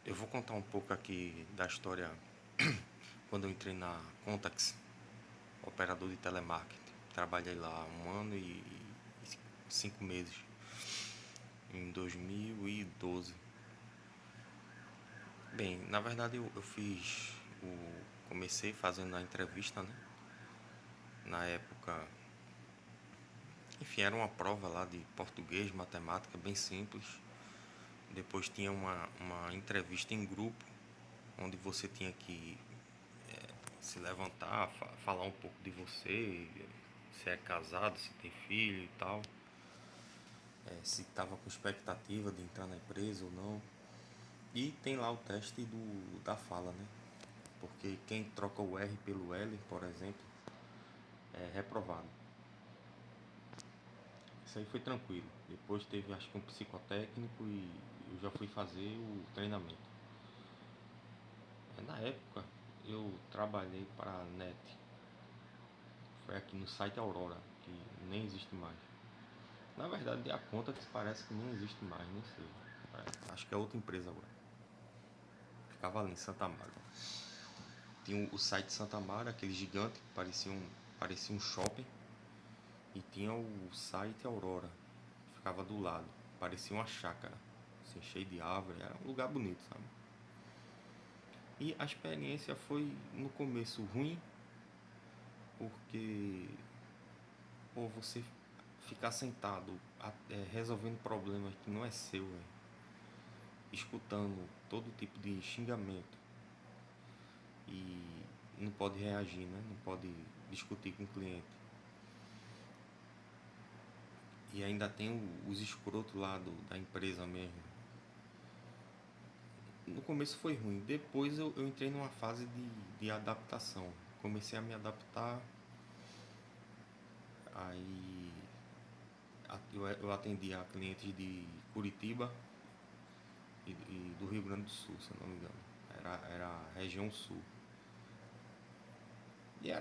Eu vou contar um pouco aqui da história quando eu entrei na Contax, operador de telemarketing. Trabalhei lá 1 ano e 5 meses, em 2012. Bem, na verdade eu fiz comecei fazendo a entrevista, né? Na época, enfim, era uma prova lá de português, matemática, bem simples. Depois tinha uma entrevista em grupo, onde você tinha que se levantar, falar um pouco de você, se é casado, se tem filho e tal, se estava com expectativa de entrar na empresa ou não. E tem lá o teste da fala, né? Porque quem troca o R pelo L, por exemplo, é reprovado. Isso aí foi tranquilo. Depois teve, acho que um psicotécnico, e eu já fui fazer o treinamento. Na época eu trabalhei para a NET. Foi aqui no site Aurora, que nem existe mais. Na verdade, a conta que parece que nem existe mais, nem sei. Acho que é outra empresa agora. Ficava ali em Santa Amaro. Tinha o site Santa Amaro, aquele gigante que parecia um shopping. E tinha o site Aurora, que ficava do lado. Parecia uma chácara, assim, cheio de árvore. Era um lugar bonito, sabe? E a experiência foi no começo ruim, porque você ficar sentado resolvendo problemas que não é seu, véio, escutando todo tipo de xingamento, e não pode reagir, né? Não pode discutir com o cliente. E ainda tem os escrotos lá da empresa mesmo. No começo foi ruim, depois eu entrei numa fase de adaptação. Comecei a me adaptar, aí eu atendia clientes de Curitiba e do Rio Grande do Sul, se eu não me engano. Era a região sul. E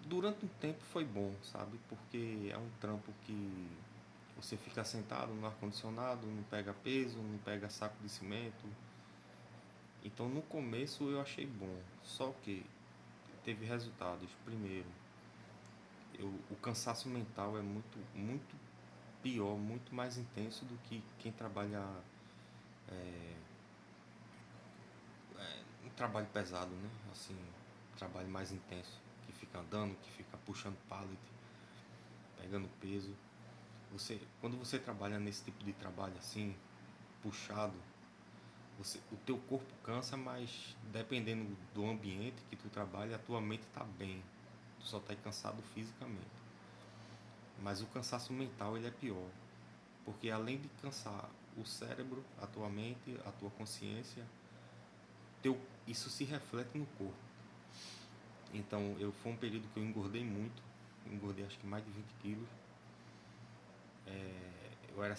durante um tempo foi bom, sabe? Porque é um trampo que você fica sentado no ar-condicionado, não pega peso, não pega saco de cimento. Então no começo eu achei bom, só que teve resultados. Primeiro, o cansaço mental é muito, muito pior, muito mais intenso do que quem trabalha um trabalho pesado, né? Assim, trabalho mais intenso, que fica andando, que fica puxando pallet, pegando peso. Quando você trabalha nesse tipo de trabalho assim, puxado, o teu corpo cansa, mas dependendo do ambiente que tu trabalha, a tua mente tá bem. Tu só tá cansado fisicamente. Mas o cansaço mental ele é pior, porque além de cansar o cérebro, a tua mente, a tua consciência, isso se reflete no corpo. Então foi um período que eu engordei muito, engordei acho que mais de 20 quilos. Eu era,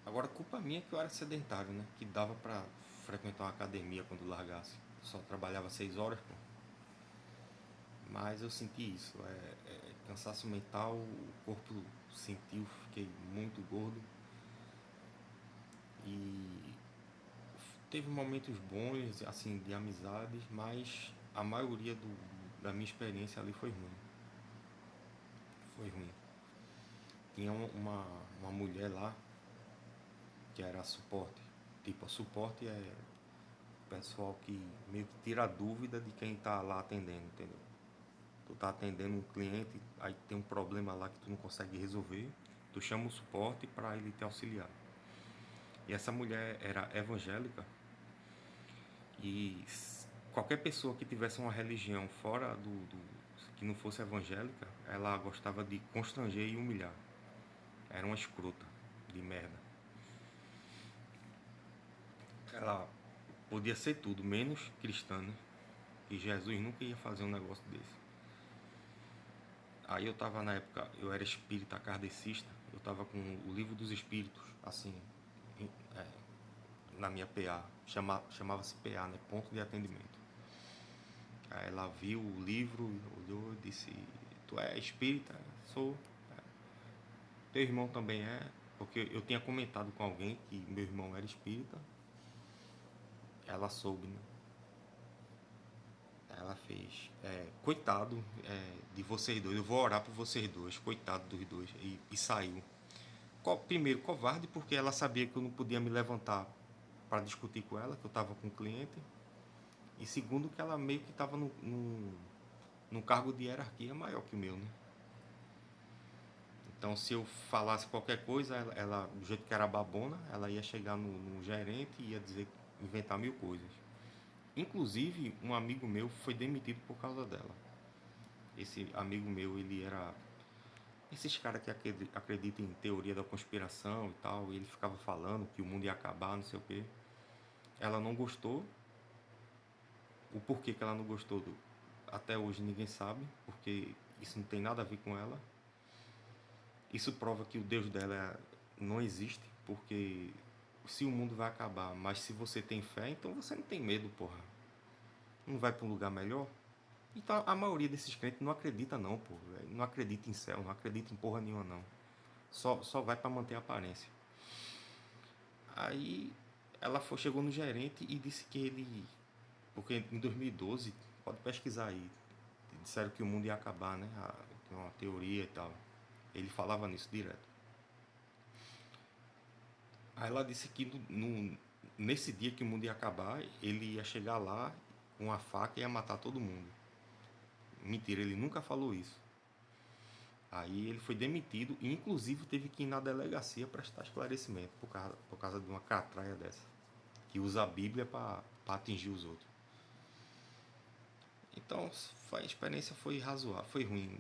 agora culpa minha que eu era sedentário, né? Que dava pra frequentar uma academia quando largasse. Eu só trabalhava 6 horas, pô. Mas eu senti isso, cansaço mental, o corpo sentiu, fiquei muito gordo. E teve momentos bons, assim, de amizades, mas a maioria da minha experiência ali foi ruim. Foi ruim. Tinha uma mulher lá que era suporte. Tipo, a suporte é o pessoal que meio que tira a dúvida de quem tá lá atendendo, entendeu? Tu tá atendendo um cliente, aí tem um problema lá que tu não consegue resolver, tu chama o suporte para ele te auxiliar. E essa mulher era evangélica, e qualquer pessoa que tivesse uma religião fora que não fosse evangélica, ela gostava de constranger e humilhar. Era uma escrota de merda. Ela podia ser tudo, menos cristã, né? E Jesus nunca ia fazer um negócio desse. Aí eu tava na época, eu era espírita kardecista, eu tava com o livro dos espíritos, assim, é, na minha PA, chamava-se PA, né? Ponto de atendimento. Aí ela viu o livro, olhou e disse: Tu é espírita? Sou. Teu irmão também é? Porque eu tinha comentado com alguém que meu irmão era espírita. ela soube, né? Ela fez, coitado de vocês dois, eu vou orar por vocês dois, coitado dos dois, e saiu. Primeiro, covarde, porque ela sabia que eu não podia me levantar para discutir com ela, que eu estava com o cliente, e segundo, que ela meio que estava num cargo de hierarquia maior que o meu, né? Então, se eu falasse qualquer coisa, ela do jeito que era babona, ela ia chegar no gerente e ia dizer, inventar mil coisas. Inclusive, um amigo meu foi demitido por causa dela. Esse amigo meu, ele era esses caras que acreditam em teoria da conspiração e tal, e ele ficava falando que o mundo ia acabar, não sei o quê. Ela não gostou. O porquê que ela não gostou, até hoje ninguém sabe, porque isso não tem nada a ver com ela. Isso prova que o Deus dela não existe, porque se o mundo vai acabar, mas se você tem fé, então você não tem medo, porra. Não vai para um lugar melhor? Então a maioria desses crentes não acredita não, porra. Não acredita em céu, não acredita em porra nenhuma não. Só vai para manter a aparência. Aí ela chegou no gerente e disse que ele... Porque em 2012, pode pesquisar aí, disseram que o mundo ia acabar, né? Tem uma teoria e tal. Ele falava nisso direto. Aí ela disse que nesse dia que o mundo ia acabar, ele ia chegar lá com uma faca e ia matar todo mundo. Mentira, ele nunca falou isso. Aí ele foi demitido e inclusive teve que ir na delegacia prestar esclarecimento por causa de uma catraia dessa. Que usa a Bíblia para atingir os outros. Então a experiência foi razoável, foi ruim.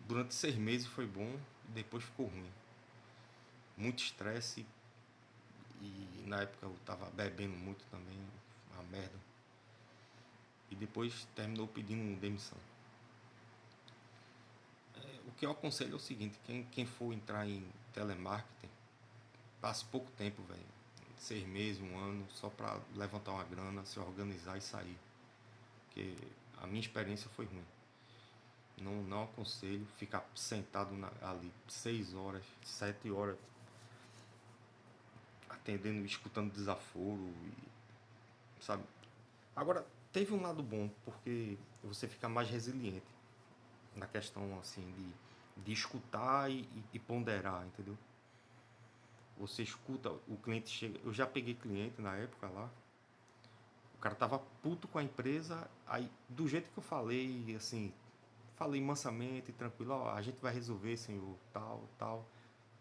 Durante 6 meses foi bom, depois ficou ruim. Muito estresse e na época eu tava bebendo muito também, uma merda. E depois terminou pedindo demissão. O que eu aconselho é o seguinte, quem for entrar em telemarketing, passe pouco tempo, velho. 6 meses, um ano, só pra levantar uma grana, se organizar e sair. Porque a minha experiência foi ruim. Não aconselho ficar sentado ali 6 horas, 7 horas, atendendo, escutando desaforo, sabe? Agora, teve um lado bom, porque você fica mais resiliente na questão, assim, de escutar e ponderar, entendeu? Você escuta, o cliente chega... Eu já peguei cliente na época lá, o cara tava puto com a empresa, aí, do jeito que eu falei, assim, falei mansamente, tranquilo, ó, a gente vai resolver, senhor, tal, tal.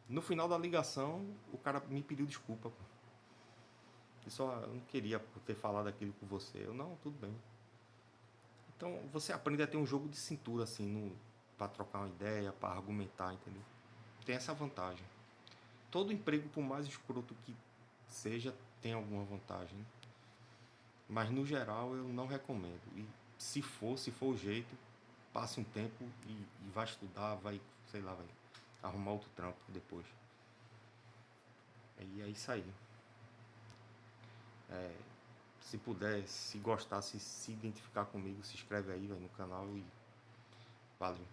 No final da ligação, o cara me pediu desculpa, pô. Eu não queria ter falado aquilo com você. Eu, não, tudo bem. Então você aprende a ter um jogo de cintura, assim, para trocar uma ideia, para argumentar, entendeu? Tem essa vantagem. Todo emprego, por mais escroto que seja, tem alguma vantagem, né? Mas no geral eu não recomendo. E se for o jeito, passe um tempo e vai estudar, vai, sei lá, vai arrumar outro trampo depois. E é isso aí. Se puder, se gostar, se identificar comigo, se inscreve aí, véio, no canal e valeu.